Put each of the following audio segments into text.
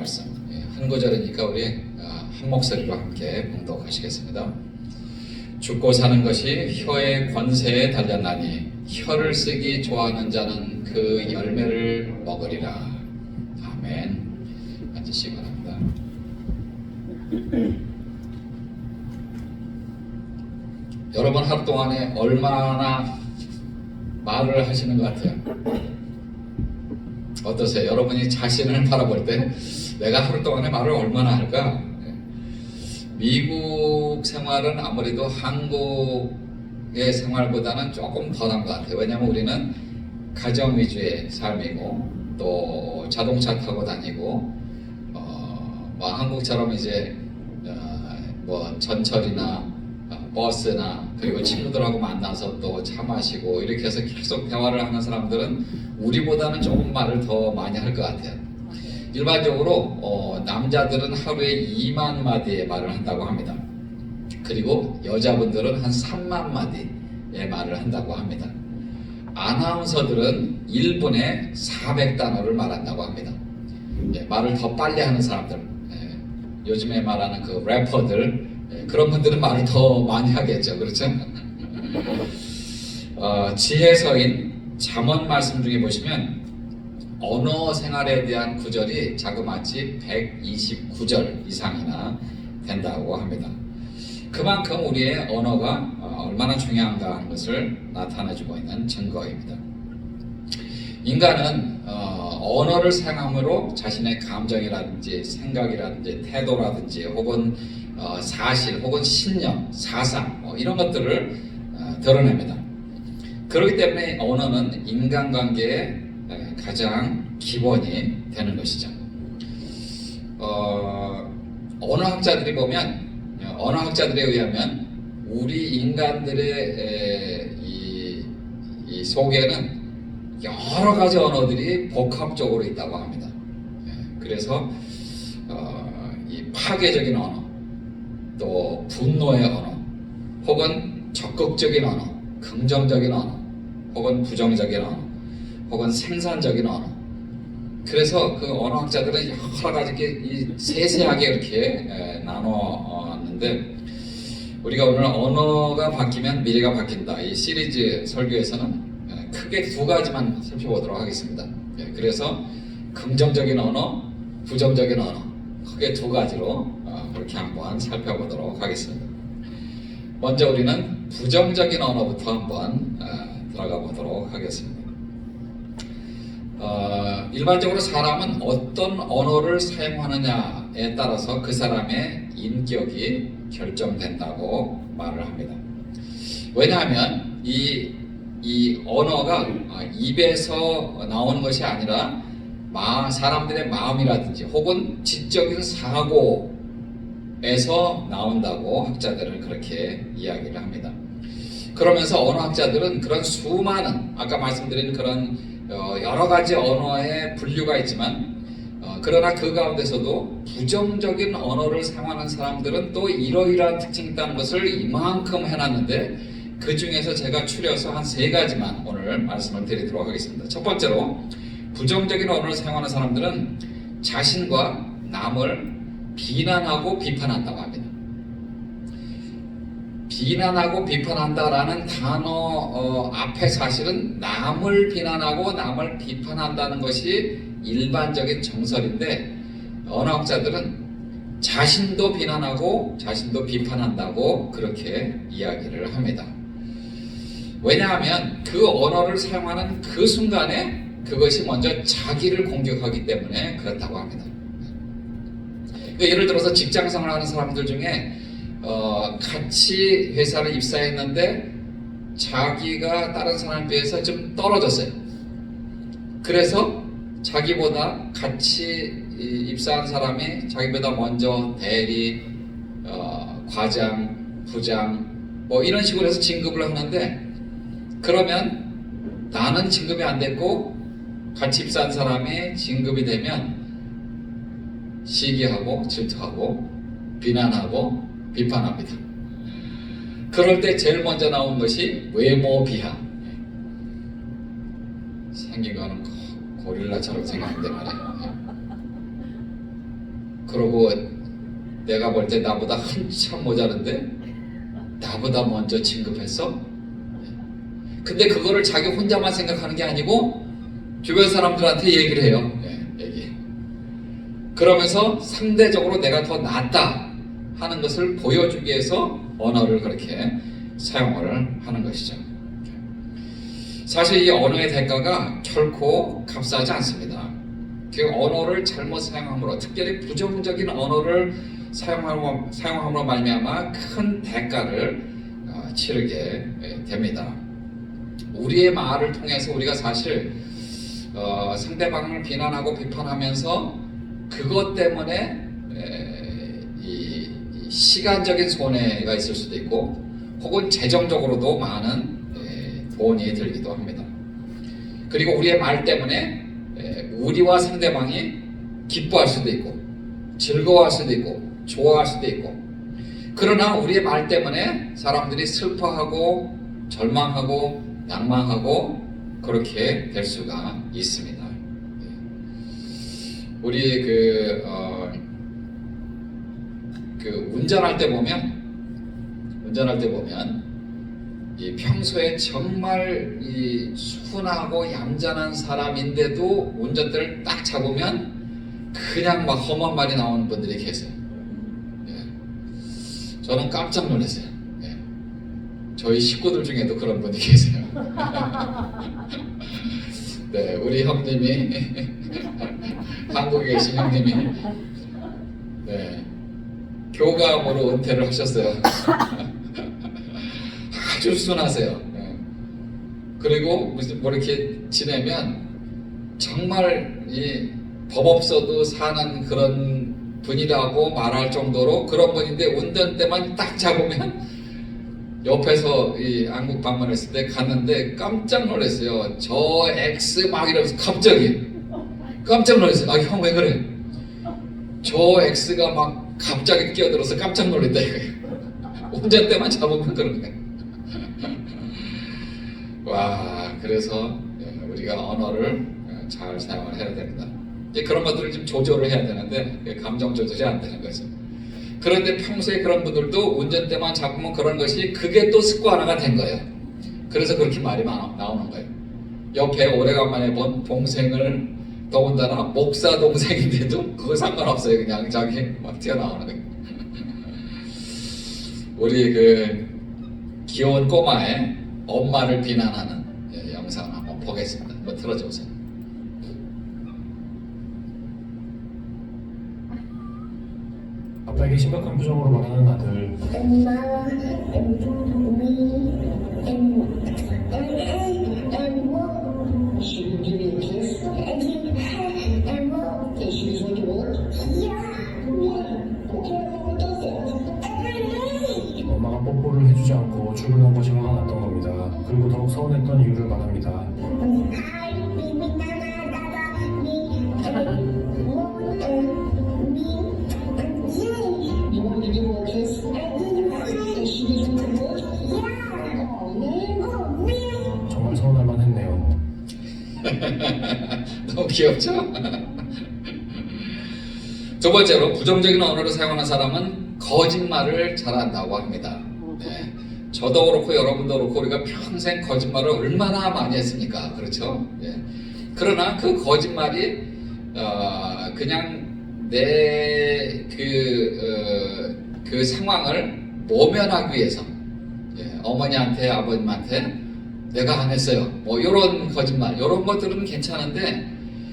말씀 한 구절이니까 우리 한 목소리로 함께 봉독하시겠습니다. 죽고 사는 것이 혀의 권세에 달렸나니 혀를 쓰기 좋아하는 자는 그 열매를 먹으리라. 아멘. 앉으시기 바랍니다. 여러분 하루 동안에 얼마나 말을 하시는 것 같아요? 어떠세요? 여러분이 자신을 바라볼 때 내가 하루 동안에 말을 얼마나 할까? 미국 생활은 아무래도 한국의 생활보다는 조금 덜한 것 같아요. 왜냐하면 우리는 가정 위주의 삶이고 또 자동차 타고 다니고 뭐 한국처럼 이제 뭐 전철이나 버스나 그리고 친구들하고 만나서 또 차 마시고 이렇게 해서 계속 대화를 하는 사람들은 우리보다는 조금 말을 더 많이 할 것 같아요. 일반적으로 남자들은 하루에 2만 마디의 말을 한다고 합니다. 그리고 여자분들은 한 3만 마디의 말을 한다고 합니다. 아나운서들은 1분에 400단어를 말한다고 합니다. 말을 더 빨리 하는 사람들, 요즘에 말하는 그 래퍼들, 그런 분들은 말을 더 많이 하겠죠. 그렇죠? 지혜서인 잠언 말씀 중에 보시면 언어 생활에 대한 구절이 자그마치 129절 이상이나 된다고 합니다. 그만큼 우리의 언어가 얼마나 중요한가 하는 것을 나타내주고 있는 증거입니다. 인간은 언어를 사용함으로 자신의 감정이라든지 생각이라든지 태도라든지 혹은 사실 혹은 신념, 사상 이런 것들을 드러냅니다. 그렇기 때문에 언어는 인간관계의 가장 기본이 되는 것이죠. 언어학자들이 보면 언어학자들에 의하면 우리 인간들의 이 속에는 여러 가지 언어들이 복합적으로 있다고 합니다. 그래서 이 파괴적인 언어, 또 분노의 언어, 혹은 적극적인 언어, 긍정적인 언어, 혹은 부정적인 언어, 혹은 생산적인 언어. 그래서 그 언어학자들은 여러 가지 세세하게 이렇게 나누었는데 우리가 오늘 언어가 바뀌면 미래가 바뀐다 이 시리즈 설교에서는 크게 두 가지만 살펴보도록 하겠습니다. 그래서 긍정적인 언어, 부정적인 언어 크게 두 가지로 그렇게 한번 살펴보도록 하겠습니다. 먼저 우리는 부정적인 언어부터 한번 들어가 보도록 하겠습니다. 일반적으로 사람은 어떤 언어를 사용하느냐에 따라서 그 사람의 인격이 결정된다고 말을 합니다. 왜냐하면 이 언어가 입에서 나오는 것이 아니라 사람들의 마음이라든지 혹은 지적인 사고에서 나온다고 학자들은 그렇게 이야기를 합니다. 그러면서 언어학자들은 그런 수많은 아까 말씀드린 그런 여러 가지 언어의 분류가 있지만 그러나 그 가운데서도 부정적인 언어를 사용하는 사람들은 또 이러이러한 특징이 있다는 것을 이만큼 해놨는데 그 중에서 제가 추려서 한 세 가지만 오늘 말씀을 드리도록 하겠습니다. 첫 번째로 부정적인 언어를 사용하는 사람들은 자신과 남을 비난하고 비판한다고 합니다. 비난하고 비판한다라는 단어 앞에 사실은 남을 비난하고 남을 비판한다는 것이 일반적인 정설인데 언어학자들은 자신도 비난하고 자신도 비판한다고 그렇게 이야기를 합니다. 왜냐하면 그 언어를 사용하는 그 순간에 그것이 먼저 자기를 공격하기 때문에 그렇다고 합니다. 그러니까 예를 들어서 직장생활 하는 사람들 중에 같이 회사를 입사했는데 자기가 다른 사람에 비해서 좀 떨어졌어요. 그래서 자기보다 같이 입사한 사람이 자기보다 먼저 대리, 과장, 부장 뭐 이런 식으로 해서 진급을 하는데 그러면 나는 진급이 안 됐고 같이 입사한 사람이 진급이 되면 시기하고 질투하고 비난하고 비판합니다. 그럴 때 제일 먼저 나온 것이 외모 비하. 생긴 거는 고릴라처럼 생겼는데 말이에요. 그러고 내가 볼 때 나보다 한참 모자른데 나보다 먼저 진급했어? 근데 그거를 자기 혼자만 생각하는 게 아니고 주변 사람들한테 얘기를 해요. 얘기. 그러면서 상대적으로 내가 더 낫다 하는 것을 보여주기 위해서 언어를 그렇게 사용을 하는 것이죠. 사실 이 언어의 대가가 결코 값싸지 않습니다. 그 언어를 잘못 사용함으로, 특별히 부정적인 언어를 사용함으로 말미암아 큰 대가를 치르게 됩니다. 우리의 말을 통해서 우리가 사실 상대방을 비난하고 비판하면서 그것 때문에 이 시간적인 손해가 있을 수도 있고 혹은 재정적으로도 많은 돈이 들기도 합니다. 그리고 우리의 말 때문에 우리와 상대방이 기뻐할 수도 있고 즐거워할 수도 있고 좋아할 수도 있고, 그러나 우리의 말 때문에 사람들이 슬퍼하고 절망하고 낭망하고 그렇게 될 수가 있습니다. 우리 운전할 때 보면 이 평소에 정말 이 순하고 얌전한 사람인데도 운전대를 딱 잡으면 그냥 막 험한 말이 나오는 분들이 계세요. 저는 깜짝 놀랐어요. 저희 식구들 중에도 그런 분이 계세요. 네, 우리 형님이 한국에 계신 형님이 교감으로 은퇴를 하셨어요. 아주 순하세요. 그리고 뭐 이렇게 지내면 정말 이 법 없어도 사는 그런 분이라고 말할 정도로 그런 분인데 운전대만 딱 잡으면 옆에서 이 한국 방문했을 때 갔는데 깜짝 놀랐어요. 저 X 막 이러면서 갑자기 깜짝 놀랐어요. 아, 형 왜 그래? 저 X가 막 갑자기 끼어들어서 깜짝 놀랐다 이거예요. 운전대만 잡으면 그런 거예요. 와, 그래서 우리가 언어를 잘 사용을 해야 됩니다. 이제 그런 것들을 좀 조절을 해야 되는데 감정 조절이 안 되는 거죠. 그런데 평소에 그런 분들도 운전대만 잡으면 그런 것이 그게 또 습관화가 된 거예요. 그래서 그렇게 말이 나오는 거예요. 옆에 오래간만에 본 동생을, 더군다나 목사 동생인데도 그거 상관없어요. 그냥 자기 막 튀어나오는 거예요. 우리 귀여운 꼬마의 엄마를 비난하는 영상을 한번 보겠습니다. 한번 틀어줘보세요. 갑자기 심각한 표정으로 말하는 아들. 엄마, 엄마가 뽀뽀를 해주지 않고 출근한 것이 화가 났던 겁니다. 그리고 더욱 서운했던 이유를 말합니다. 정말 서운할 만했네요. 너무 귀엽죠? 두 번째로 부정적인 언어를 사용하는 사람은 거짓말을 잘한다고 합니다. 네. 저도 그렇고 여러분도 그렇고 우리가 평생 거짓말을 얼마나 많이 했습니까? 그렇죠? 네. 그러나 그 거짓말이 그냥 내 그 상황을 모면하기 위해서 어머니한테 아버님한테 내가 안 했어요. 뭐 이런 거짓말, 이런 것들은 괜찮은데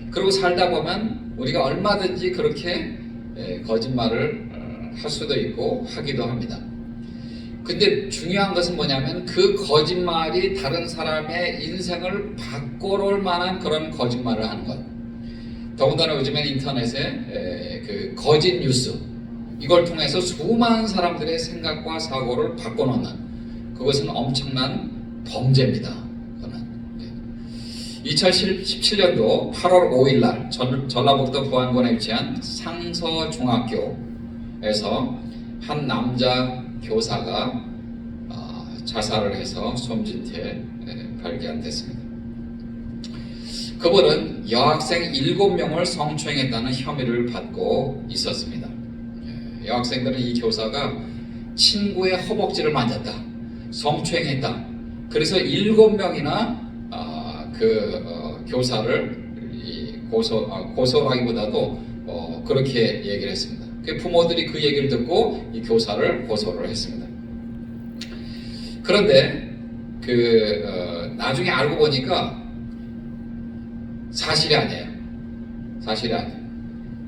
그러고 살다 보면 우리가 얼마든지 그렇게 거짓말을 할 수도 있고 하기도 합니다. 근데 중요한 것은 뭐냐면 그 거짓말이 다른 사람의 인생을 바꿔올 만한 그런 거짓말을 하는 것. 더군다나 요즘엔 인터넷에 그 거짓 뉴스, 이걸 통해서 수많은 사람들의 생각과 사고를 바꿔놓는, 그것은 엄청난 범죄입니다. 2017년도 8월 5일 날 전라북도 보안군에 위치한 상서중학교에서 한 남자 교사가 자살을 해서 숨진 채 발견됐습니다. 그분은 여학생 7명을 성추행했다는 혐의를 받고 있었습니다. 여학생들은 이 교사가 친구의 허벅지를 만졌다, 성추행했다. 그래서 7명이나 교사를 고소라기보다도 그렇게 얘기를 했습니다. 부모들이 그 얘기를 듣고 이 교사를 고소를 했습니다. 그런데 나중에 알고 보니까 사실이 아니에요. 사실이 아니에요.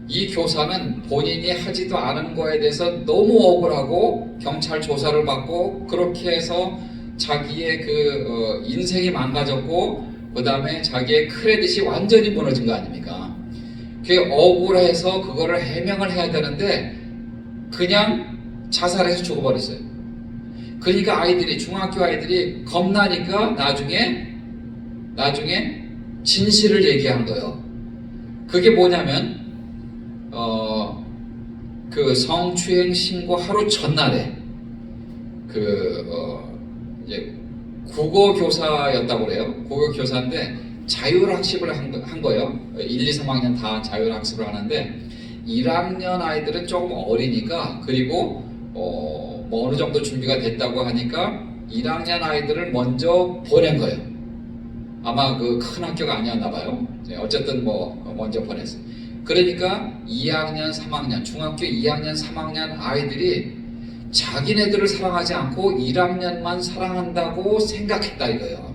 이 교사는 본인이 하지도 않은 거에 대해서 너무 억울하고 경찰 조사를 받고 그렇게 해서 자기의 인생이 망가졌고 그 다음에 자기의 크레딧이 완전히 무너진 거 아닙니까? 그게 억울해서 그거를 해명을 해야 되는데 그냥 자살해서 죽어버렸어요. 그러니까 중학교 아이들이 겁나니까 나중에 진실을 얘기한 거예요. 그게 뭐냐면 성추행 신고 하루 전날에 이제 국어 교사였다고 그래요. 국어 교사인데 자율학습을 한 거예요. 1, 2, 3학년 다 자율학습을 하는데 1학년 아이들은 조금 어리니까 그리고 뭐 어느 정도 준비가 됐다고 하니까 1학년 아이들을 먼저 보낸 거예요. 아마 큰 학교가 아니었나 봐요. 어쨌든 먼저 보냈어요. 그러니까 2학년, 3학년, 중학교 2학년, 3학년 아이들이 자기네들을 사랑하지 않고 1학년만 사랑한다고 생각했다 이거예요.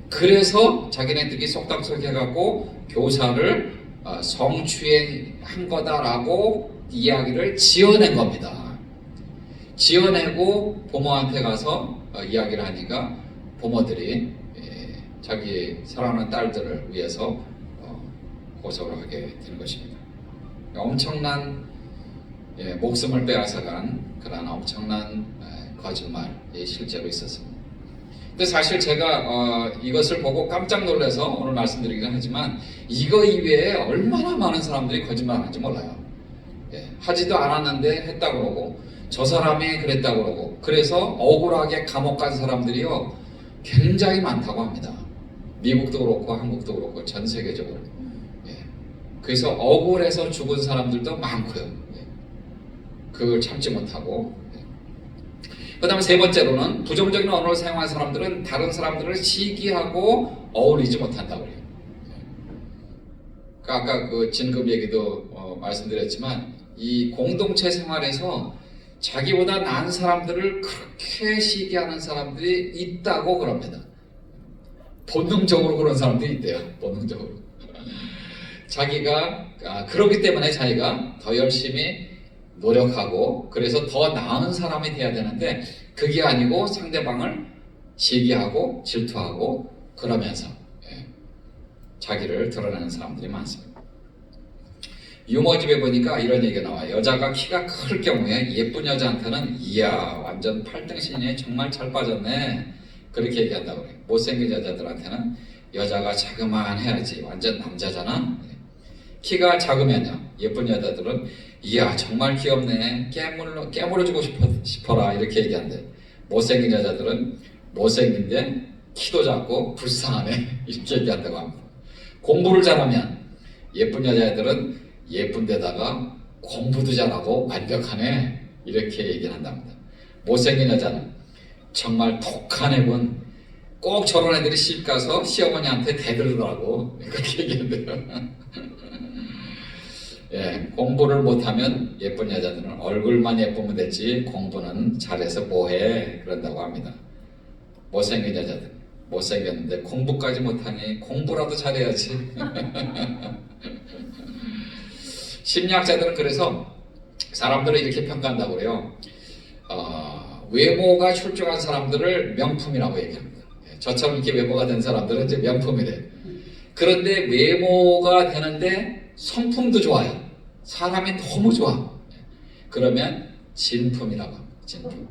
그래서 자기네들이 속닥속 해갖고 교사를 성추행한 거다라고 이야기를 지어낸 겁니다. 지어내고 부모한테 가서 이야기를 하니까 부모들이 자기 사랑하는 딸들을 위해서 고소를 하게 되는 것입니다. 엄청난 목숨을 빼앗아간 그런 엄청난 거짓말이 실제로 있었습니다. 근데 사실 제가 이것을 보고 깜짝 놀라서 오늘 말씀드리긴 하지만 이거 이외에 얼마나 많은 사람들이 거짓말하는지 몰라요. 하지도 않았는데 했다고 그러고 저 사람이 그랬다고 그러고 그래서 억울하게 감옥 간 사람들이요 굉장히 많다고 합니다. 미국도 그렇고 한국도 그렇고 전 세계적으로. 그래서 억울해서 죽은 사람들도 많고요. 그걸 참지 못하고. 그 다음에 세 번째로는 부정적인 언어를 사용하는 사람들은 다른 사람들을 시기하고 어울리지 못한다고 해요. 아까 진급 얘기도 말씀드렸지만 이 공동체 생활에서 자기보다 나은 사람들을 그렇게 시기하는 사람들이 있다고 그럽니다. 본능적으로 그런 사람들이 있대요. 본능적으로. 자기가 그렇기 때문에 자기가 더 열심히 노력하고 그래서 더 나은 사람이 돼야 되는데 그게 아니고 상대방을 시기하고 질투하고 그러면서 자기를 드러내는 사람들이 많습니다. 유머집에 보니까 이런 얘기가 나와요. 여자가 키가 클 경우에 예쁜 여자한테는 이야 완전 8등신이네 정말 잘 빠졌네 그렇게 얘기한다고 그래요. 못생긴 여자들한테는 여자가 자그마해야지 완전 남자잖아. 키가 작으면요 예쁜 여자들은 이야 정말 귀엽네 깨물어주고 싶어라 이렇게 얘기한대. 못생긴 여자들은 못생긴데 키도 작고 불쌍하네 이렇게 얘기한다고 합니다. 공부를 잘하면 예쁜 여자애들은 예쁜데다가 공부도 잘하고 완벽하네 이렇게 얘기를 한답니다. 못생긴 여자는 정말 독한 애군 꼭 저런 애들이 시집 가서 시어머니한테 대들더라고 그렇게 얘기한대요. 공부를 못하면 예쁜 여자들은 얼굴만 예쁘면 되지 공부는 잘해서 뭐해 그런다고 합니다. 못생긴 여자들 못생겼는데 공부까지 못하니 공부라도 잘해야지. 심리학자들은 그래서 사람들을 이렇게 평가한다고 그래요. 외모가 출중한 사람들을 명품이라고 얘기합니다. 저처럼 이렇게 외모가 된 사람들은 이제 명품이래요. 그런데 외모가 되는데 성품도 좋아요. 사람이 너무 좋아. 그러면 진품이라고 합니다. 진품.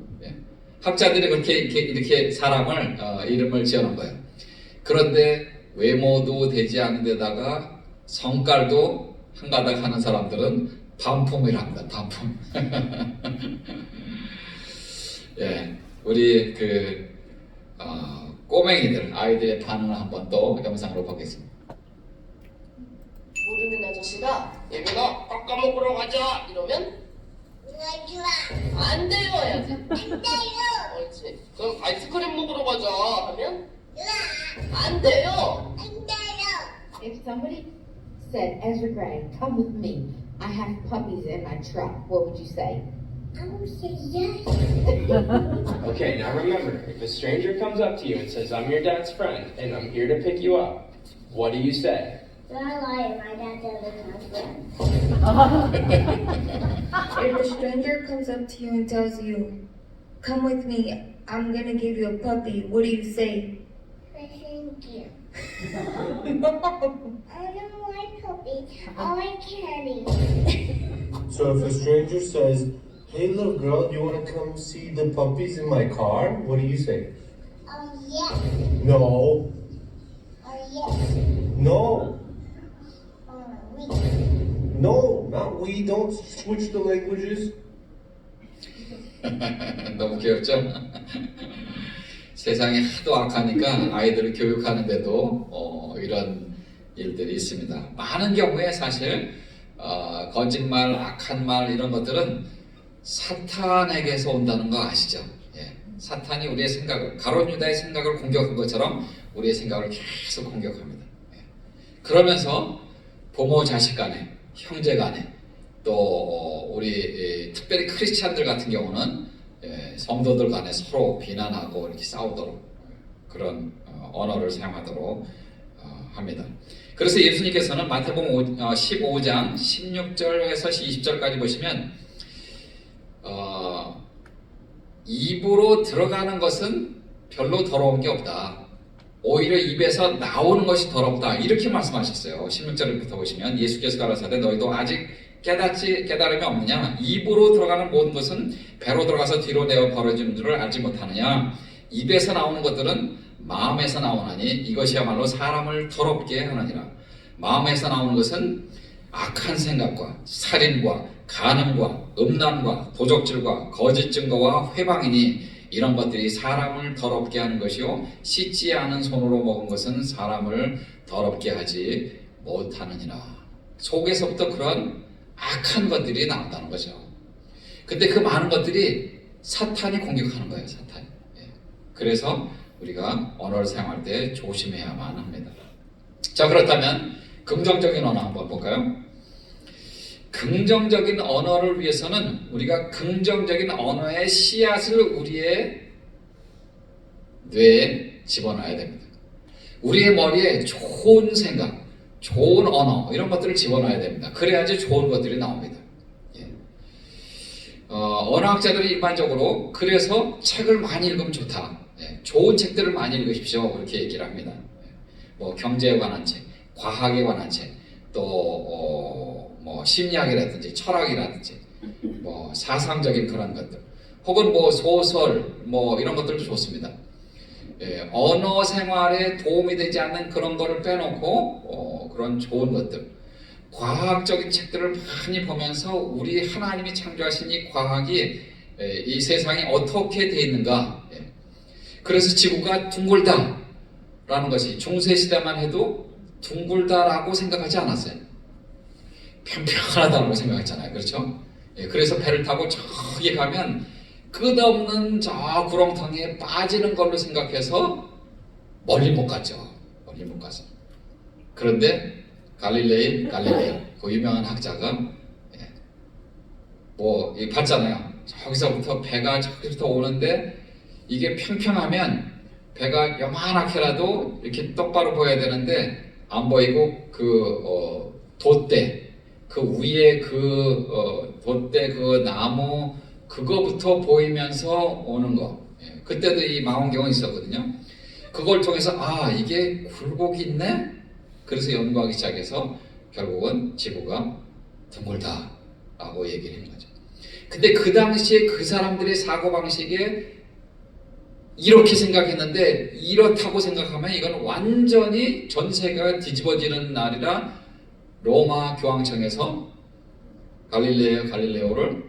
학자들이 이렇게 사람을 이름을 지어놓은 거예요. 그런데 외모도 되지 않은 데다가 성깔도 한가닥 하는 사람들은 반품이라 합니다. 반품. 우리 꼬맹이들 아이들의 반응을 한번 또 영상으로 보겠습니다. 있는 아저씨가 예민아 깎아 먹으러 가자 이러면 안 돼요 해야지. 옳지. 그럼 아이스크림 먹으러 가자 하면 안 돼요. If somebody said, Ezra Gray, come with me. I have puppies in my truck. What would you say? I would say yes. Okay, now remember, if a stranger comes up to you and says, I'm your dad's friend and I'm here to pick you up, what do you say? But I lie, my dad doesn't my friend. If a stranger comes up to you and tells you, come with me, I'm gonna give you a puppy, what do you say? Thank you. I don't like puppies. I like candy. So if a stranger says, hey little girl, you want to come see the puppies in my car? What do you say? Yes. No. Yes. No. We. No, not we. Don't switch the languages. 너무 귀엽죠? 세상이 하도 악하니까 아이들을 교육하는데도 이런 일들이 있습니다. 많은 경우에 사실 거짓말, 악한 말 이런 것들은 사탄에게서 온다는 거 아시죠? 예. 사탄이 우리의 생각을, 가룟 유다의 생각을 공격한 것처럼 우리의 생각을 계속 공격합니다. 예. 그러면서 부모 자식 간에, 형제 간에, 또 우리 특별히 크리스찬들 같은 경우는 성도들 간에 서로 비난하고 이렇게 싸우도록 그런 언어를 사용하도록 합니다. 그래서 예수님께서는 마태복음 15장 16절에서 20절까지 보시면 입으로 들어가는 것은 별로 더러운 게 없다. 오히려 입에서 나오는 것이 더럽다. 이렇게 말씀하셨어요. 16절부터 보시면 예수께서 가라사대 너희도 아직 깨달음이 없느냐? 입으로 들어가는 모든 것은 배로 들어가서 뒤로 내어 버려지는 줄을 알지 못하느냐? 입에서 나오는 것들은 마음에서 나오나니 이것이야말로 사람을 더럽게 하느니라. 마음에서 나오는 것은 악한 생각과 살인과 간음과 음란과 도적질과 거짓 증거와 회방이니 이런 것들이 사람을 더럽게 하는 것이요 씻지 않은 손으로 먹은 것은 사람을 더럽게 하지 못하느니라. 속에서부터 그런 악한 것들이 나온다는 거죠. 근데 그 많은 것들이 사탄이 공격하는 거예요. 사탄이. 그래서 우리가 언어를 사용할 때 조심해야만 합니다. 자, 그렇다면 긍정적인 언어 한번 볼까요? 긍정적인 언어를 위해서는 우리가 긍정적인 언어의 씨앗을 우리의 뇌에 집어넣어야 됩니다. 우리의 머리에 좋은 생각, 좋은 언어 이런 것들을 집어넣어야 됩니다. 그래야지 좋은 것들이 나옵니다. 언어학자들이 일반적으로 그래서 책을 많이 읽으면 좋다. 좋은 책들을 많이 읽으십시오. 그렇게 얘기를 합니다. 뭐 경제에 관한 책, 과학에 관한 책, 또 뭐 심리학이라든지 철학이라든지 뭐 사상적인 그런 것들, 혹은 뭐 소설 뭐 이런 것들도 좋습니다. 언어 생활에 도움이 되지 않는 그런 거를 빼놓고 그런 좋은 것들, 과학적인 책들을 많이 보면서 우리 하나님이 창조하신 이 과학이 이 세상이 어떻게 되어 있는가, 그래서 지구가 둥글다라는 것이 중세시대만 해도 둥글다라고 생각하지 않았어요. 평평하다고 생각했잖아요. 그렇죠? 그래서 배를 타고 저기 가면 끝없는 저 구렁텅이에 빠지는 걸로 생각해서 멀리 못 갔죠. 멀리 못 가서. 그런데 갈릴레오 그 유명한 학자가 뭐 봤잖아요. 저기서부터 배가 저기부터 오는데 이게 평평하면 배가 요만하게라도 이렇게 똑바로 보여야 되는데 안 보이고 그 돛대 그 위에 그 돛대 그 나무 그거부터 보이면서 오는 거. 그때도 이 망원경은 있었거든요. 그걸 통해서 아 이게 굴곡이 있네. 그래서 연구하기 시작해서 결국은 지구가 둥글다라고 얘기를 하는 거죠. 근데 그 당시에 그 사람들의 사고방식에 이렇게 생각했는데 이렇다고 생각하면 이건 완전히 전 세계가 뒤집어지는 날이라 로마 교황청에서 갈릴레오를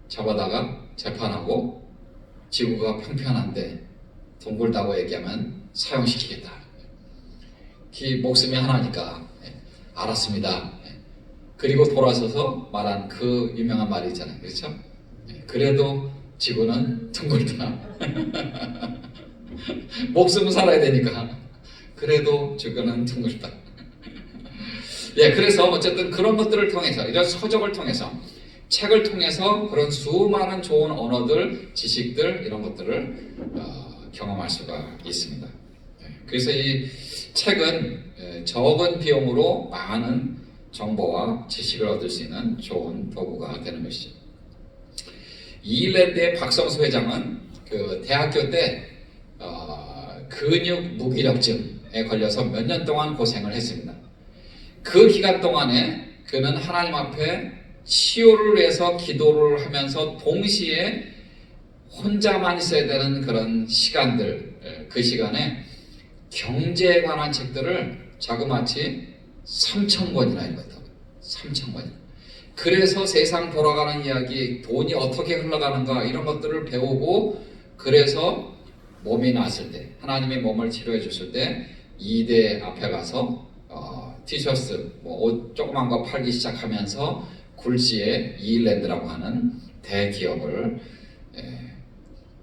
잡아다가 재판하고 지구가 평평한데 둥글다고 얘기하면 사형시키겠다. 목숨이 하나니까 알았습니다. 그리고 돌아서서 말한 그 유명한 말이 있잖아요. 그렇죠? 그래도 지구는 둥글다. 목숨은 살아야 되니까. 그래도 지구는 둥글다. 예, 그래서 어쨌든 그런 것들을 통해서, 이런 서적을 통해서, 책을 통해서 그런 수많은 좋은 언어들, 지식들, 이런 것들을 경험할 수가 있습니다. 그래서 이 책은 적은 비용으로 많은 정보와 지식을 얻을 수 있는 좋은 도구가 되는 것이죠. 이일랜드의 박성수 회장은 그 대학교 때 근육 무기력증에 걸려서 몇 년 동안 고생을 했습니다. 그 기간 동안에 그는 하나님 앞에 치유를 위해서 기도를 하면서 동시에 혼자만 있어야 되는 그런 시간들, 그 시간에 경제에 관한 책들을 자그마치 3,000권이나 읽었다고. 3,000권이나. 그래서 세상 돌아가는 이야기, 돈이 어떻게 흘러가는가 이런 것들을 배우고, 그래서 몸이 났을 때, 하나님의 몸을 치료해 줬을 때 이대 앞에 가서 티셔츠, 옷 조그만 거 팔기 시작하면서 굴지의 이일랜드라고 하는 대기업을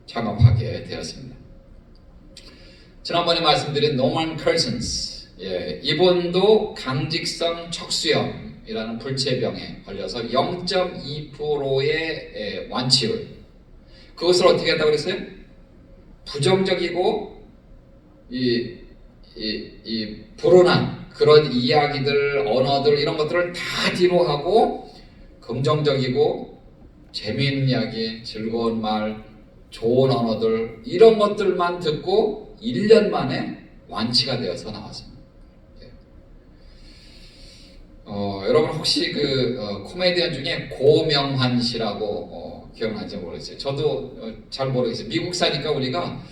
창업하게 되었습니다. 지난번에 말씀드린 노만 커슨스, 이분도 강직성 척수염이라는 불치병에 걸려서 0.2%의 완치율, 그것을 어떻게 했다고 그랬어요? 부정적이고 불온한 그런 이야기들, 언어들, 이런 것들을 다 뒤로 하고 긍정적이고 재미있는 이야기, 즐거운 말, 좋은 언어들, 이런 것들만 듣고 1년 만에 완치가 되어서 나왔습니다. 여러분 혹시 코미디언 중에 고명환 씨라고 기억나는지 모르겠어요. 저도 잘 모르겠어요. 미국 사니까 우리가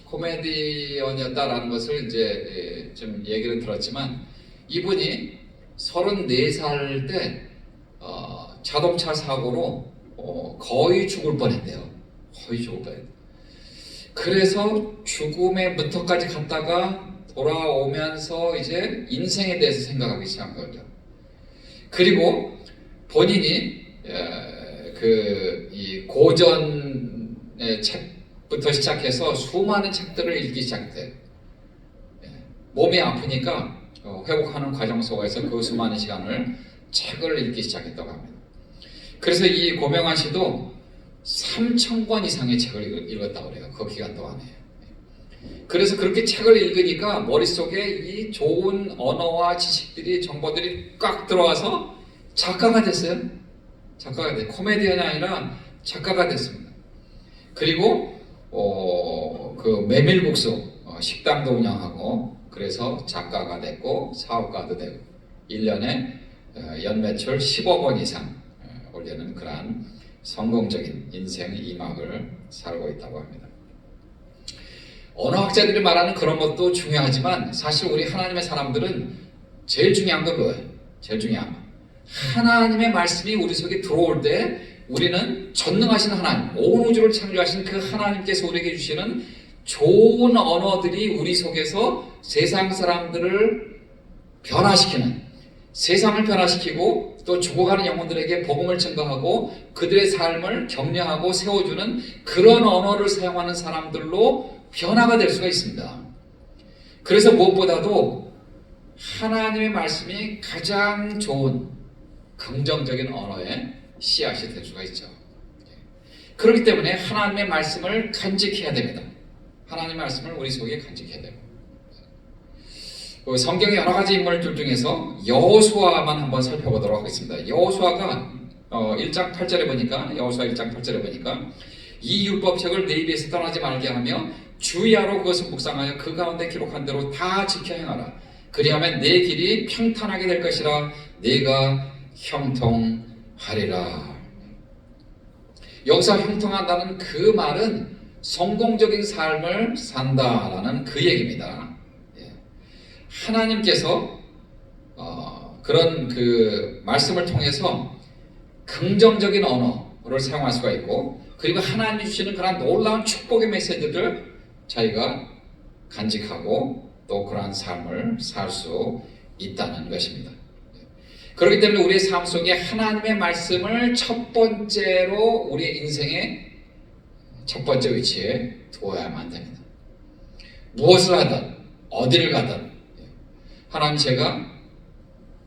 코미디언이었다라는 것을 이제 좀 얘기를 들었지만, 이분이 34살 때 자동차 사고로 거의 죽을 뻔했대요. 거의 죽을 뻔했대요. 그래서 죽음의 문턱까지 갔다가 돌아오면서 이제 인생에 대해서 생각하기 시작한 거죠. 그리고 본인이 이 고전의 책부터 시작해서 수많은 책들을 읽기 시작해요. 몸이 아프니까 회복하는 과정 속에서 그 수많은 시간을 책을 읽기 시작했다고 합니다. 그래서 이 고명환 씨도 3,000권 이상의 책을 읽었다고 그래요. 그 기간 동안에. 그래서 그렇게 책을 읽으니까 머릿속에 이 좋은 언어와 지식들이, 정보들이 꽉 들어와서 작가가 됐어요. 작가가 됐어요. 코미디언이 아니라 작가가 됐습니다. 그리고 그 메밀국수 식당도 운영하고, 그래서 작가가 됐고 사업가도 되고 1년에 연매출 10억 원 이상 올리는 그러한 성공적인 인생 2막을 살고 있다고 합니다. 언어학자들이 말하는 그런 것도 중요하지만, 사실 우리 하나님의 사람들은 제일 중요한 건 뭐예요? 제일 중요한 거, 하나님의 말씀이 우리 속에 들어올 때 우리는 전능하신 하나님, 온 우주를 창조하신 그 하나님께서 우리에게 주시는 좋은 언어들이 우리 속에서 세상 사람들을 변화시키는, 세상을 변화시키고 또 죽어가는 영혼들에게 복음을 증거하고 그들의 삶을 격려하고 세워주는 그런 언어를 사용하는 사람들로 변화가 될 수가 있습니다. 그래서 무엇보다도 하나님의 말씀이 가장 좋은 긍정적인 언어의 씨앗이 될 수가 있죠. 그렇기 때문에 하나님의 말씀을 간직해야 됩니다. 하나님의 말씀을 우리 속에 간직해야 되고, 성경의 여러 가지 인물들 중에서 여호수아만 한번 살펴보도록 하겠습니다. 여호수아가 1장 8절에 보니까, 여호수아 1장 8절에 보니까 이 율법책을 내 입에서 떠나지 말게 하며 주야로 그것을 묵상하여 그 가운데 기록한 대로 다 지켜 행하라. 그리하면 내 길이 평탄하게 될 것이라. 내가 형통하리라. 여기서 형통한다는 그 말은 성공적인 삶을 산다라는 그 얘기입니다. 하나님께서 그런 그 말씀을 통해서 긍정적인 언어를 사용할 수가 있고, 그리고 하나님이 주시는 그런 놀라운 축복의 메시지들을 저희가 간직하고 또 또 그러한 삶을 살 수 있다는 것입니다. 그렇기 때문에 우리의 삶 속에 하나님의 말씀을 첫 번째로 우리의 인생의 첫 번째 위치에 두어야만 됩니다. 무엇을 하든 어디를 가든 하나님 제가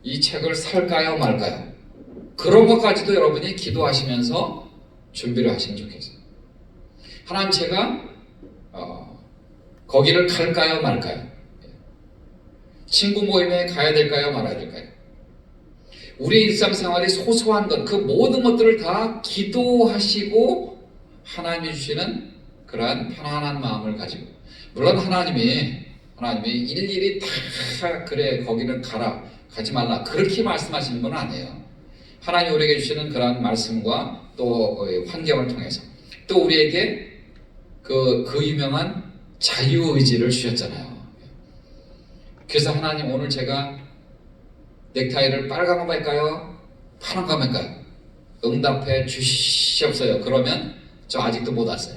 이 책을 살까요 말까요? 그런 것까지도 여러분이 기도하시면서 준비를 하시면 좋겠어요. 하나님 제가 거기를 갈까요 말까요? 친구 모임에 가야 될까요 말아야 될까요? 우리 일상생활의 소소한 것, 그 모든 것들을 다 기도하시고 하나님이 주시는 그러한 편안한 마음을 가지고, 물론 하나님이 일일이 다 그래 거기는 가라 가지 말라 그렇게 말씀하시는 건 아니에요. 하나님 우리에게 주시는 그러한 말씀과 또 환경을 통해서 또 우리에게 그 유명한 자유의지를 주셨잖아요. 그래서 하나님 오늘 제가 넥타이를 빨간 거 말까요? 파란 거 말까요? 응답해 주시옵소요. 그러면 저 아직도 못 왔어요.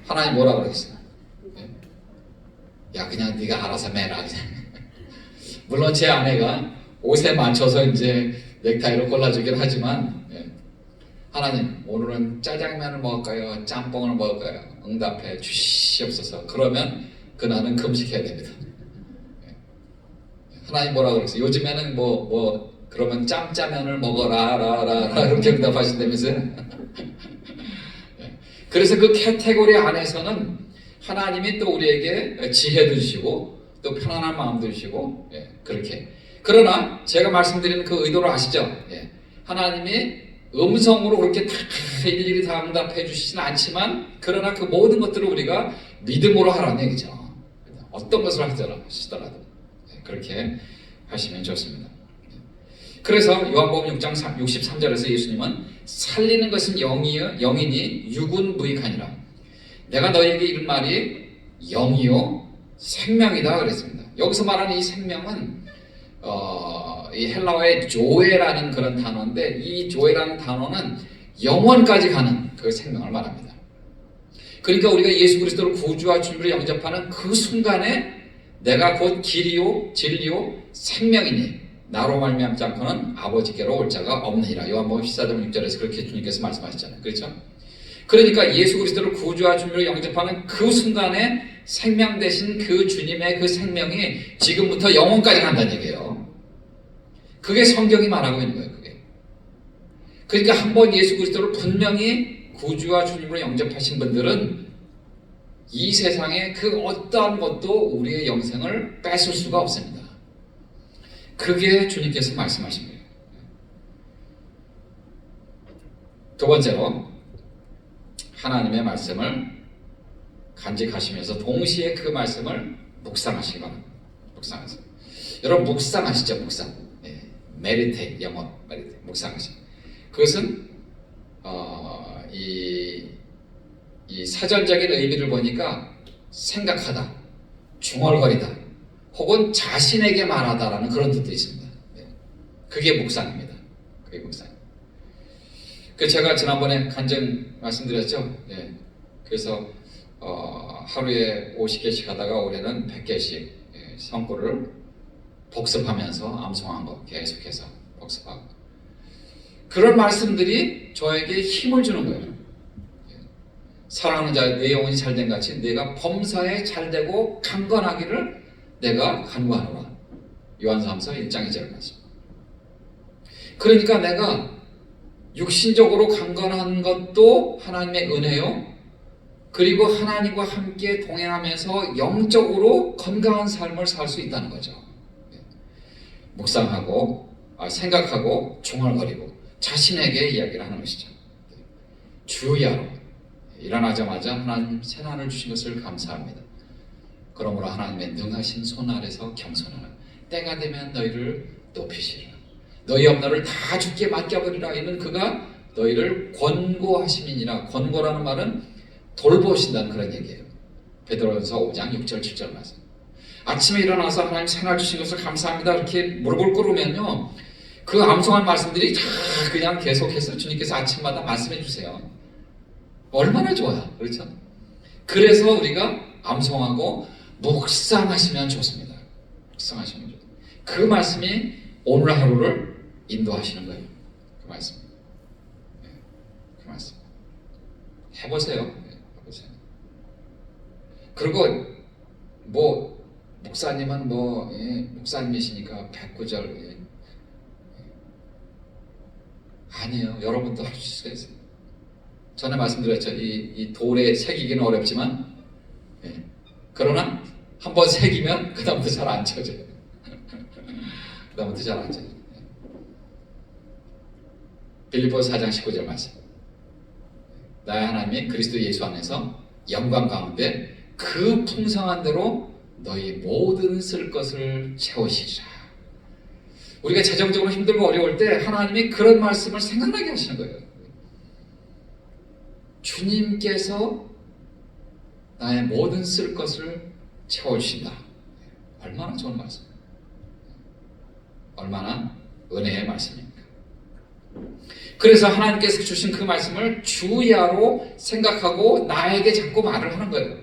하나님 뭐라 그러겠어요? 야 그냥 네가 알아서 매라 그냥. 물론 제 아내가 옷에 맞춰서 이제 넥타이를 골라주긴 하지만 하나님 오늘은 짜장면을 먹을까요? 짬뽕을 먹을까요? 응답해 주시옵소서. 그러면 그날은 금식해야 됩니다. 하나님 뭐라 그랬어요? 요즘에는 그러면 짬짜면을 먹어라 라라라 이렇게 응답하신다면서요? 그래서 그 카테고리 안에서는 하나님이 또 우리에게 지혜도 주시고 또 편안한 마음도 주시고 그렇게. 그러나 제가 말씀드리는 그 의도를 아시죠? 하나님이 음성으로 그렇게 다 일일이 다 응답해 주시지는 않지만 그러나 그 모든 것들을 우리가 믿음으로 하라는 얘기죠. 어떤 것을 하시더라도 그렇게 하시면 좋습니다. 그래서 요한복음 6장 63절에서 예수님은 살리는 것은 영이니 육은 무익하니라. 내가 너에게 이른 말이 영이요 생명이다 그랬습니다. 여기서 말하는 이 생명은 이 헬라어의 조에라는 그런 단어인데 이 조에라는 단어는 영원까지 가는 그 생명을 말합니다. 그러니까 우리가 예수 그리스도를 구주와 주님으로 영접하는 그 순간에 내가 곧 길이요 진리요 생명이니 나로 말미암지 않고는 아버지께로 올 자가 없느니라. 요한복음 14장 6절에서 그렇게 주님께서 말씀하셨잖아요. 그렇죠? 그러니까 예수 그리스도를 구주와 주님으로 영접하는 그 순간에 생명 되신 그 주님의 그 생명이 지금부터 영원까지 간다는 얘기예요. 그게 성경이 말하고 있는 거예요. 그게. 그러니까 한번 예수 그리스도를 분명히 구주와 주님으로 영접하신 분들은 이 세상에 그 어떠한 것도 우리의 영생을 뺏을 수가 없습니다. 그게 주님께서 말씀하신 거예요. 두 번째로 하나님의 말씀을 간직하시면서 동시에 그 말씀을 묵상하시기 바랍니다. 묵상하세요. 여러분 묵상하시죠? 묵상. 메디테이트, 영어 메디테이트, 묵상하시죠. 그것은 이 사전적인 의미를 보니까 생각하다, 중얼거리다, 혹은 자신에게 말하다라는 그런 뜻도 있습니다. 그게 묵상입니다. 그게 묵상. 그 제가 지난번에 간증 말씀드렸죠. 그래서 하루에 50개씩 하다가 올해는 100개씩 성구를 복습하면서 암송한 거 계속해서 복습하고 그런 말씀들이 저에게 힘을 주는 거예요. 사랑하는 자 내 영혼이 잘된 같이 내가 범사에 잘되고 강건하기를 내가 간구하노라. 요한사서 1장 2절 말씀. 그러니까 내가 육신적으로 강건한 것도 하나님의 은혜요. 그리고 하나님과 함께 동행하면서 영적으로 건강한 삶을 살 수 있다는 거죠. 묵상하고 생각하고 중얼거리고 자신에게 이야기를 하는 것이죠. 주야로 일어나자마자 하나님 새날을 주신 것을 감사합니다. 그러므로 하나님의 능하신 손 아래서 겸손하라. 때가 되면 너희를 높이시리라. 너희 업무를 다 주께 맡겨버리라. 이는 그가 너희를 권고하심이니라. 권고라는 말은 돌보신다는 그런 얘기예요. 베드로전서 5장 6절 7절 말씀. 아침에 일어나서 하나님 새날 주신 것을 감사합니다. 이렇게 무릎을 꿇으면요. 그 암송한 말씀들이 다 그냥 계속해서 주님께서 아침마다 말씀해 주세요. 얼마나 좋아요. 그렇죠? 그래서 우리가 암송하고 묵상하시면 좋습니다. 묵상하시면 좋습니다. 그 말씀이 오늘 하루를 인도하시는 거예요. 그 말씀. 그 말씀. 해보세요. 해보세요. 그리고 뭐 목사님은 목사님이시니까 109절 아니에요. 여러분도 하실 수 있어요. 전에 말씀드렸죠. 이 돌에 새기기는 어렵지만 그러나 한번 새기면 그 다음부터 잘 안 쳐져요. 그 다음부터 잘 안 쳐져요. 빌립보서 4장 19절 말씀. 나의 하나님이 그리스도 예수 안에서 영광 가운데 그 풍성한 대로 너희 모든 쓸 것을 채우시리라. 우리가 재정적으로 힘들고 어려울 때 하나님이 그런 말씀을 생각나게 하시는 거예요. 주님께서 나의 모든 쓸 것을 채워주신다. 얼마나 좋은 말씀, 얼마나 은혜의 말씀입니까? 그래서 하나님께서 주신 그 말씀을 주야로 생각하고 나에게 자꾸 말을 하는 거예요.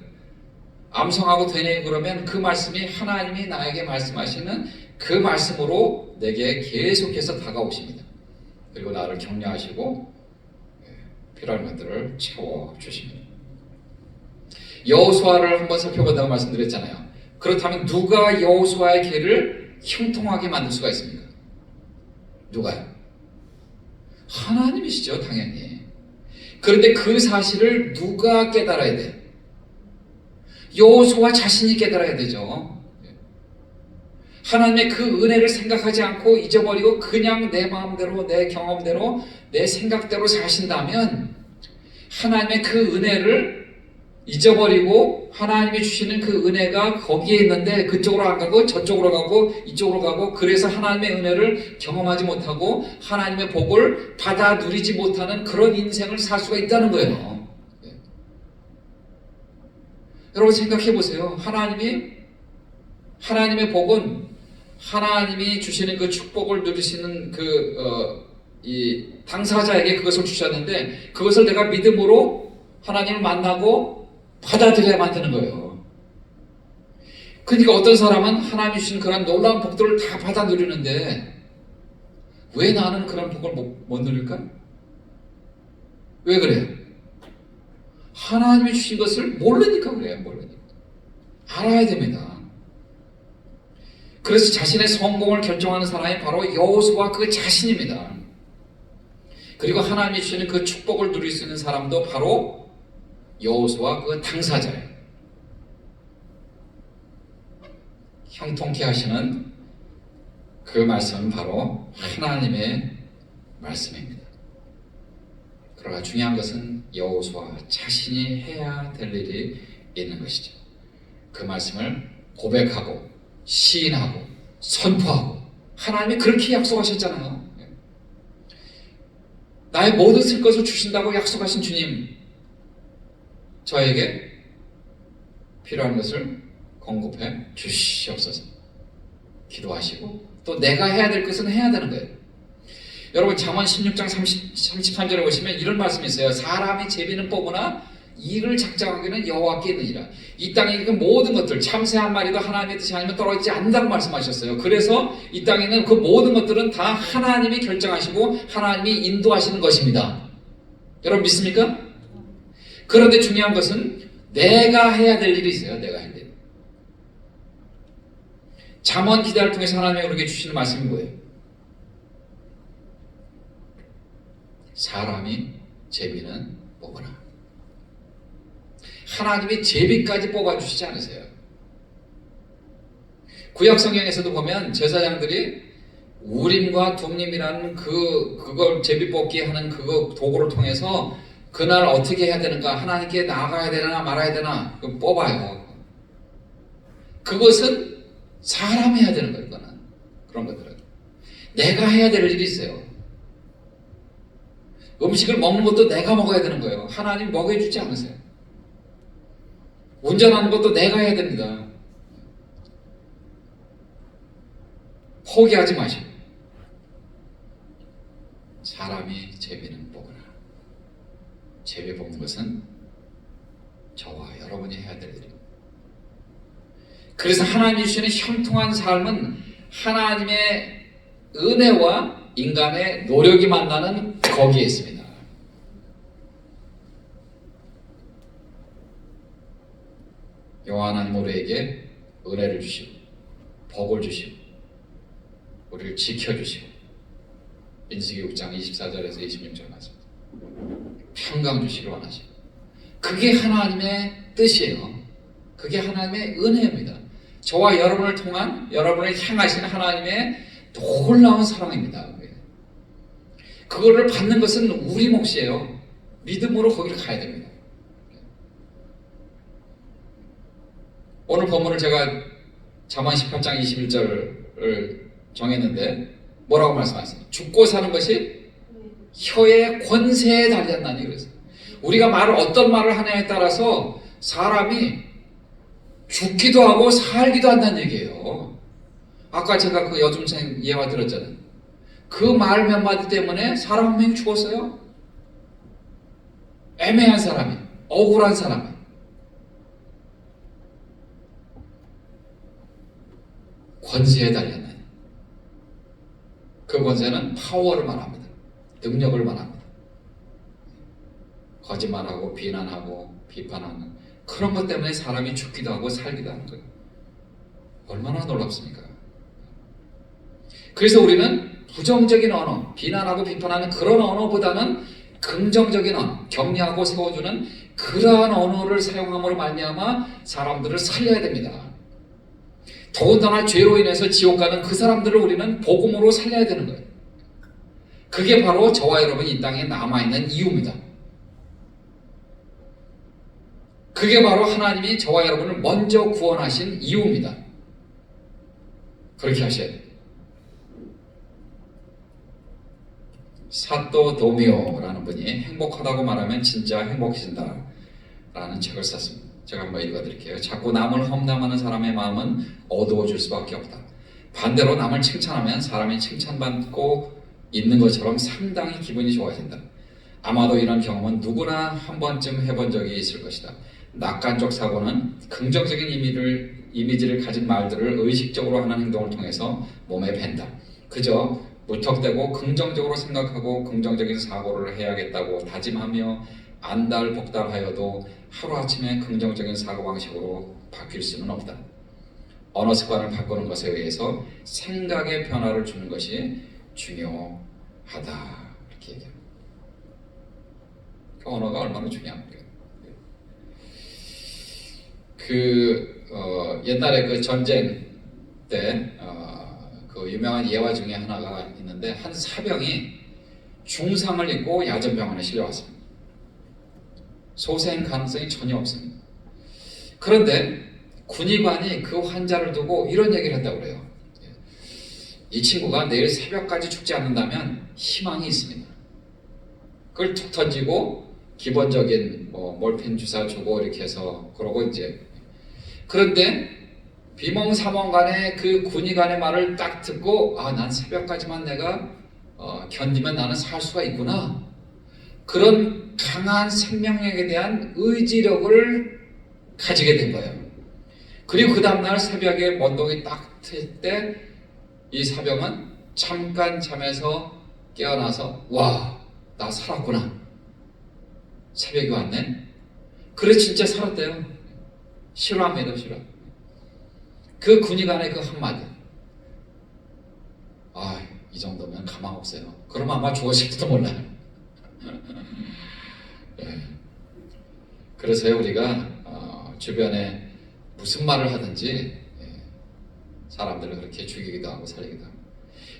암송하고 되뇌이고 그러면 그 말씀이 하나님이 나에게 말씀하시는 그 말씀으로 내게 계속해서 다가오십니다. 그리고 나를 격려하시고 필요한 것들을 채워주십니다. 여호수아를 한번 살펴본다고 말씀드렸잖아요. 그렇다면 누가 여호수아의 길을 형통하게 만들 수가 있습니까? 누가요? 하나님이시죠, 당연히. 그런데 그 사실을 누가 깨달아야 돼요? 여호수아 자신이 깨달아야 되죠. 하나님의 그 은혜를 생각하지 않고 잊어버리고 그냥 내 마음대로, 내 경험대로, 내 생각대로 사신다면 하나님의 그 은혜를 잊어버리고 하나님이 주시는 그 은혜가 거기에 있는데 그쪽으로 안 가고 저쪽으로 가고 이쪽으로 가고 그래서 하나님의 은혜를 경험하지 못하고 하나님의 복을 받아 누리지 못하는 그런 인생을 살 수가 있다는 거예요. 여러분 생각해 보세요. 하나님의 복은 하나님이 주시는 그 축복을 누리시는 이 당사자에게 그것을 주셨는데 그것을 내가 믿음으로 하나님을 만나고 받아들여야 만드는 거예요. 그러니까 어떤 사람은 하나님이 주신 그런 놀라운 복들을 다 받아 누리는데 왜 나는 그런 복을 못 누릴까? 왜 그래요? 하나님이 주신 것을 모르니까 그래요. 모르니까. 알아야 됩니다. 그래서 자신의 성공을 결정하는 사람이 바로 여호수아 그 자신입니다. 그리고 하나님이 주시는 그 축복을 누릴 수 있는 사람도 바로 여호수아 그 당사자예요. 형통케 하시는 그 말씀은 바로 하나님의 말씀입니다. 그러나 중요한 것은 여호수아 자신이 해야 될 일이 있는 것이죠. 그 말씀을 고백하고 시인하고 선포하고 하나님이 그렇게 약속하셨잖아요. 나의 모든 쓸 것을 주신다고 약속하신 주님, 저에게 필요한 것을 공급해 주시옵소서. 기도하시고 또 내가 해야 될 것은 해야 되는 거예요. 여러분 잠언 16장 33절에 보시면 이런 말씀이 있어요. 사람이 제비는 뽑으나 이를 작정하기는 여호와께 있느니라. 이 땅에 있는 모든 것들 참새 한 마리도 하나님의 뜻이 아니면 떨어지지 않는다고 말씀하셨어요. 그래서 이 땅에 있는 그 모든 것들은 다 하나님이 결정하시고 하나님이 인도하시는 것입니다. 여러분 믿습니까? 그런데 중요한 것은 내가 해야 될 일이 있어요. 내가 해야 될 일. 잠언 기다를 통해서 하나님이 우리에게 주시는 말씀이 뭐예요? 사람이 제비는 뽑으나. 하나님이 제비까지 뽑아주시지 않으세요. 구약 성경에서도 보면 제사장들이 우림과 둠림이라는 그걸 제비 뽑기 하는 그거 도구를 통해서 그날 어떻게 해야 되는가, 하나님께 나아가야 되나 말아야 되나 뽑아요. 그것은 사람이 해야 되는 거예요. 그거는. 그런 것들은 내가 해야 될 일이 있어요. 음식을 먹는 것도 내가 먹어야 되는 거예요. 하나님 먹여주지 않으세요. 운전하는 것도 내가 해야 됩니다. 포기하지 마시고. 사람이 제비는 뽑으나. 제비 뽑는 것은 저와 여러분이 해야 될 일입니다. 그래서 하나님이 주시는 형통한 삶은 하나님의 은혜와 인간의 노력이 만나는 거기에 있습니다. 여호와 하나님 우리에게 은혜를 주시고 복을 주시고 우리를 지켜주시고 민수기 6장 24절에서 26절 말씀 평강 주시길 원하시고 그게 하나님의 뜻이에요. 그게 하나님의 은혜입니다. 저와 여러분을 통한 여러분을 향하신 하나님의 놀라운 사랑입니다. 그거를 받는 것은 우리 몫이에요. 믿음으로 거기를 가야 됩니다. 오늘 본문을 제가 잠언 18장 21절을 정했는데 뭐라고 말씀하셨어요? 죽고 사는 것이 혀의 권세에 달렸나니 그래서 우리가 어떤 말을 하냐에 따라서 사람이 죽기도 하고 살기도 한다는 얘기예요. 아까 제가 그 여중생 예화 들었잖아요. 그 말 몇 마디 때문에 사람 한 명이 죽었어요. 애매한 사람이, 억울한 사람이. 권세에 달렸나니. 그 권세는 파워를 말합니다. 능력을 말합니다. 거짓말하고 비난하고 비판하는 그런 것 때문에 사람이 죽기도 하고 살기도 하는 거예요. 얼마나 놀랍습니까? 그래서 우리는 부정적인 언어, 비난하고 비판하는 그런 언어보다는 긍정적인 언어, 격려하고 세워주는 그러한 언어를 사용함으로 말미암아 사람들을 살려야 됩니다. 더군다나 죄로 인해서 지옥 가는 그 사람들을 우리는 복음으로 살려야 되는 거예요. 그게 바로 저와 여러분이 이 땅에 남아있는 이유입니다. 그게 바로 하나님이 저와 여러분을 먼저 구원하신 이유입니다. 그렇게 하셔야 돼요. 사또 도미오라는 분이 행복하다고 말하면 진짜 행복해진다 라는 책을 썼습니다. 제가 한번 읽어드릴게요. 자꾸 남을 험담하는 사람의 마음은 어두워질 수밖에 없다. 반대로 남을 칭찬하면 사람이 칭찬받고 있는 것처럼 상당히 기분이 좋아진다. 아마도 이런 경험은 누구나 한 번쯤 해본 적이 있을 것이다. 낙관적 사고는 긍정적인 이미지를 가진 말들을 의식적으로 하는 행동을 통해서 몸에 밴다. 그저 무턱대고 긍정적으로 생각하고 긍정적인 사고를 해야겠다고 다짐하며 안달복달하여도 하루아침에 긍정적인 사고방식으로 바뀔 수는 없다. 언어 습관을 바꾸는 것에 의해서 생각의 변화를 주는 것이 중요하다. 이렇게 얘기합니다. 그 언어가 얼마나 중요합니까? 옛날에 그 전쟁 때 그 유명한 예화 중에 하나가 있는데 한 사병이 중상을 입고 야전병원에 실려왔습니다. 소생 가능성이 전혀 없습니다. 그런데 군의관이 그 환자를 두고 이런 얘기를 했다고 그래요. 이 친구가 내일 새벽까지 죽지 않는다면 희망이 있습니다. 그걸 툭 던지고 기본적인 몰핀 주사 주고 이렇게 해서 그러고 이제 그런데 비몽사몽간에 그 군의관의 말을 딱 듣고 난 새벽까지만 내가 견디면 나는 살 수가 있구나. 그런 강한 생명력에 대한 의지력을 가지게 된 거예요. 그리고 그 다음날 새벽에 먼동이 딱 틀 때 이 사병은 잠깐 잠에서 깨어나서 와, 나 살았구나. 새벽이 왔네. 그래 진짜 살았대요. 실화입니다. 실화. 그 군의관의 그 한마디. 이 정도면 가망 없어요. 그러면 아마 죽었을지도 몰라요. 네. 그래서요 우리가 주변에 무슨 말을 하든지 사람들을 그렇게 죽이기도 하고 살리기도 하고.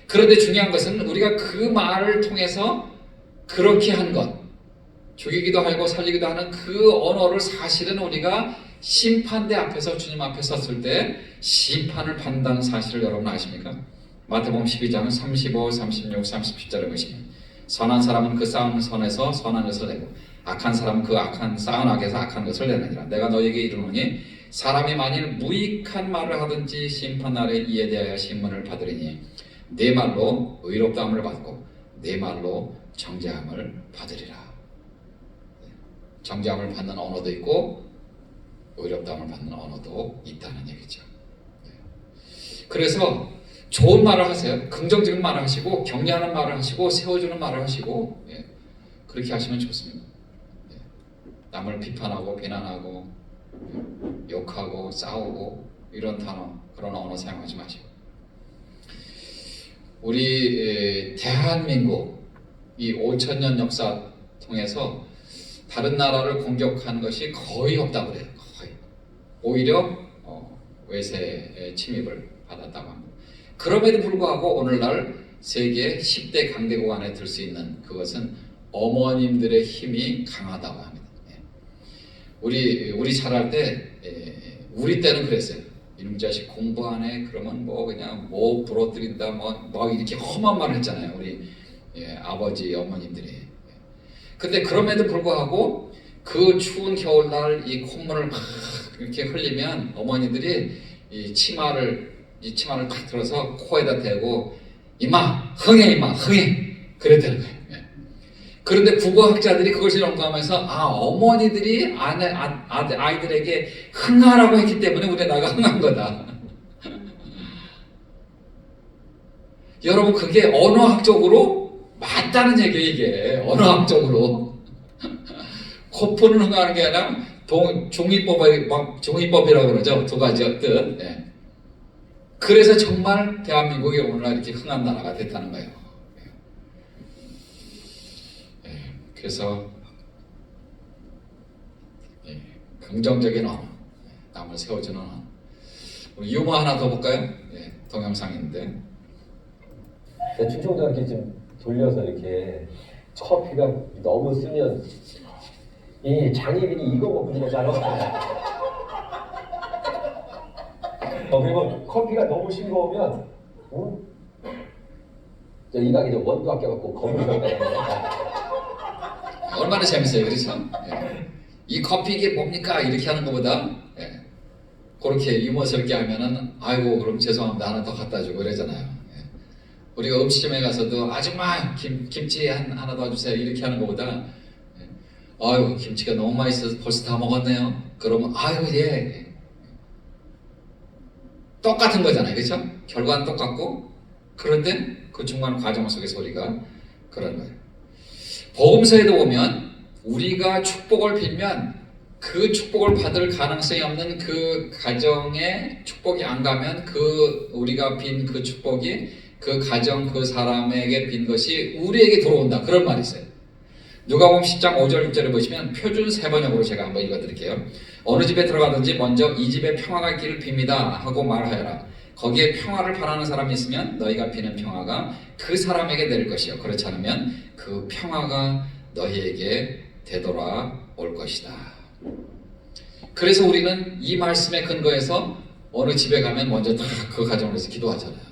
그런데 중요한 것은 우리가 그 말을 통해서 그렇게 한 것, 죽이기도 하고 살리기도 하는 그 언어를 사실은 우리가 심판대 앞에서 주님 앞에 섰을 때 심판을 받는다는 사실을 여러분 아십니까? 마태복음 12장 35, 36, 37절에 보시면 선한 사람은 그 쌓은 선에서 선한 것을 내고 악한 사람은 그 쌓은 악에서 악한 것을 내느니라. 내가 너에게 이르노니 사람이 만일 무익한 말을 하든지 심판날에 이에 대하여 신문을 받으리니 네 말로 의롭다함을 받고 네 말로 정죄함을 받으리라. 정죄함을 받는 언어도 있고 의롭다함을 받는 언어도 있다는 얘기죠. 그래서 좋은 말을 하세요. 긍정적인 말을 하시고 격려하는 말을 하시고 세워주는 말을 하시고 예, 그렇게 하시면 좋습니다. 예, 남을 비판하고 비난하고 예, 욕하고 싸우고 이런 단어 그런 언어 사용하지 마시고 우리 대한민국 이 5,000년 역사 통해서 다른 나라를 공격한 것이 거의 없다고 그래요. 거의. 오히려 외세의 침입을 받았다고 합니다. 그럼에도 불구하고 오늘날 세계 10대 강대국 안에 들 수 있는 그것은 어머님들의 힘이 강하다고 합니다. 우리 자랄 때 우리 때는 그랬어요. 이놈 자식 공부 안 해? 그러면 뭐 그냥 뭐 부러뜨린다 뭐 이렇게 험한 말을 했잖아요. 우리 아버지 어머님들이. 근데 그럼에도 불구하고 그 추운 겨울날 이 콧물을 막 이렇게 흘리면 어머니들이 이 치마를 탁 들어서 코에다 대고 이마 흥해 이마 흥해 그랬다는 거예요. 그런데 국어학자들이 그것을 연구하면서 어머니들이 아이들에게 흥하라고 했기 때문에 우리 나라가 흥한 거다. 여러분 그게 언어학적으로 맞다는 얘기예요. 이게 언어학적으로 코푼을 흥하는 게 아니라 종이법이라고 그러죠. 두 가지 뜻. 예. 그래서 정말 대한민국이 오늘날 이렇게 흥한 나라가 됐다는 거예요. 예. 그래서 긍정적인 언어, 남을 세워주는 언어. 우리 유머 하나 더 볼까요? 예. 동영상인데. 충청도 이렇게 좀 돌려서 이렇게 커피가 너무 쓰면 이 장애인이 이거 먹고 지내잖아. 그리고 커피가 너무 싱거우면 이 가게 좀 원두 아껴갖고 거물 얼마나 재밌어요, 그렇죠? 예. 이 커피 이게 뭡니까? 이렇게 하는 것보다 예. 그렇게 유머스럽게 하면은 아이고 그럼 죄송합니다 하나 더 갖다 주고 그러잖아요. 예. 우리가 음식점에 가서도 아줌마 김치 하나 더 주세요 이렇게 하는 것보다 예. 아이고 김치가 너무 맛있어서 벌써 다 먹었네요. 그러면 아이고 예. 똑같은 거잖아요, 그렇죠? 결과는 똑같고 그런데 그 중간 과정 속의 소리가 그런 거예요. 복음서에도 보면 우리가 축복을 빌면 그 축복을 받을 가능성이 없는 그 가정에 축복이 안 가면 그 우리가 빈 그 축복이 그 가정 그 사람에게 빈 것이 우리에게 들어온다 그런 말이 있어요. 누가복음 10장 5절 6절을 보시면 표준 세번역으로 제가 한번 읽어드릴게요. 어느 집에 들어가든지 먼저 이 집에 평화가 있기를 빕니다 하고 말하여라. 거기에 평화를 바라는 사람이 있으면 너희가 비는 평화가 그 사람에게 내릴 것이요 그렇지 않으면 그 평화가 너희에게 되돌아올 것이다. 그래서 우리는 이 말씀에 근거해서 어느 집에 가면 먼저 다 그 가정을 위해서 기도하잖아요.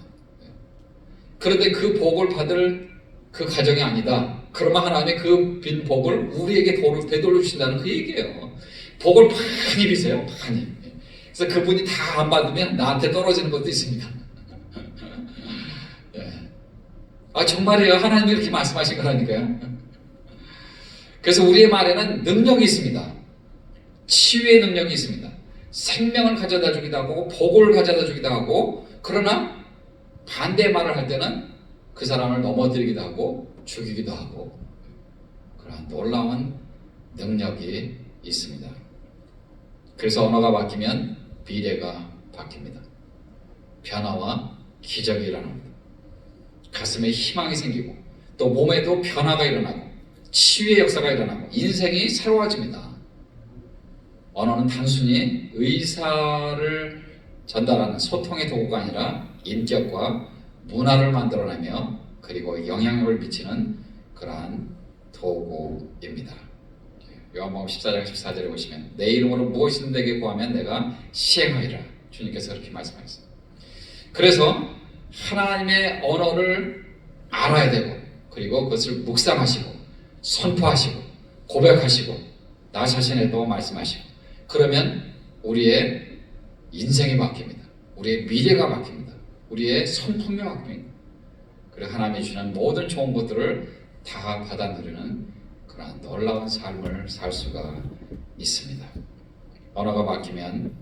그런데 그 복을 받을 그 가정이 아니다. 그러면 하나님의 그 빈 복을 우리에게 되돌려 주신다는 그 얘기예요. 복을 많이 비세요. 많이. 그래서 그분이 다 안 받으면 나한테 떨어지는 것도 있습니다. 예. 정말이에요. 하나님이 이렇게 말씀하신 거라니까요. 그래서 우리의 말에는 능력이 있습니다. 치유의 능력이 있습니다. 생명을 가져다 주기도 하고 복을 가져다 주기도 하고 그러나 반대의 말을 할 때는 그 사람을 넘어뜨리기도 하고 죽이기도 하고 그러한 놀라운 능력이 있습니다. 그래서 언어가 바뀌면 미래가 바뀝니다. 변화와 기적이 일어납니다. 가슴에 희망이 생기고 또 몸에도 변화가 일어나고 치유의 역사가 일어나고 인생이 새로워집니다. 언어는 단순히 의사를 전달하는 소통의 도구가 아니라 인격과 문화를 만들어내며 그리고 영향력을 미치는 그러한 도구입니다. 요한복음 14장 14절에 보시면 내 이름으로 무엇이든 내게 구하면 내가 시행하리라. 주님께서 그렇게 말씀하셨습니다. 그래서 하나님의 언어를 알아야 되고 그리고 그것을 묵상하시고 선포하시고 고백하시고 나 자신에도 말씀하시고 그러면 우리의 인생이 바뀝니다. 우리의 미래가 바뀝니다. 우리의 성품이 바뀝니다. 그리고 하나님이 주는 모든 좋은 것들을 다 받아 누리는 그런 놀라운 삶을 살 수가 있습니다. 언어가 바뀌면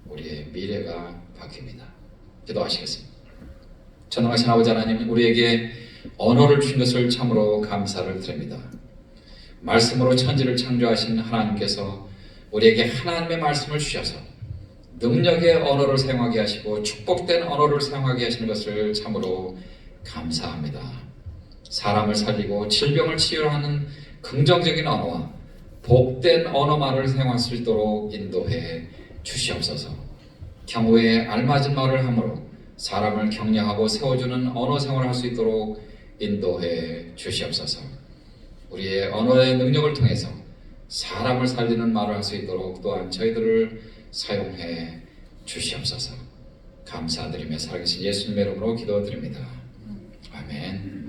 우리의 미래가 바뀝니다. 기도하시겠습니다. 전능하신 아버지 하나님, 우리에게 언어를 주신 것을 참으로 감사를 드립니다. 말씀으로 천지를 창조하신 하나님께서 우리에게 하나님의 말씀을 주셔서 능력의 언어를 사용하게 하시고 축복된 언어를 사용하게 하시는 것을 참으로 감사합니다. 사람을 살리고 질병을 치유하는 긍정적인 언어와 복된 언어말을 사용할 수 있도록 인도해 주시옵소서. 경우에 알맞은 말을 함으로 사람을 격려하고 세워주는 언어 생활을 할 수 있도록 인도해 주시옵소서. 우리의 언어의 능력을 통해서 사람을 살리는 말을 할 수 있도록 또한 저희들을 사용해 주시옵소서. 감사드리며 살아계신 예수님의 이름으로 기도드립니다. 아멘.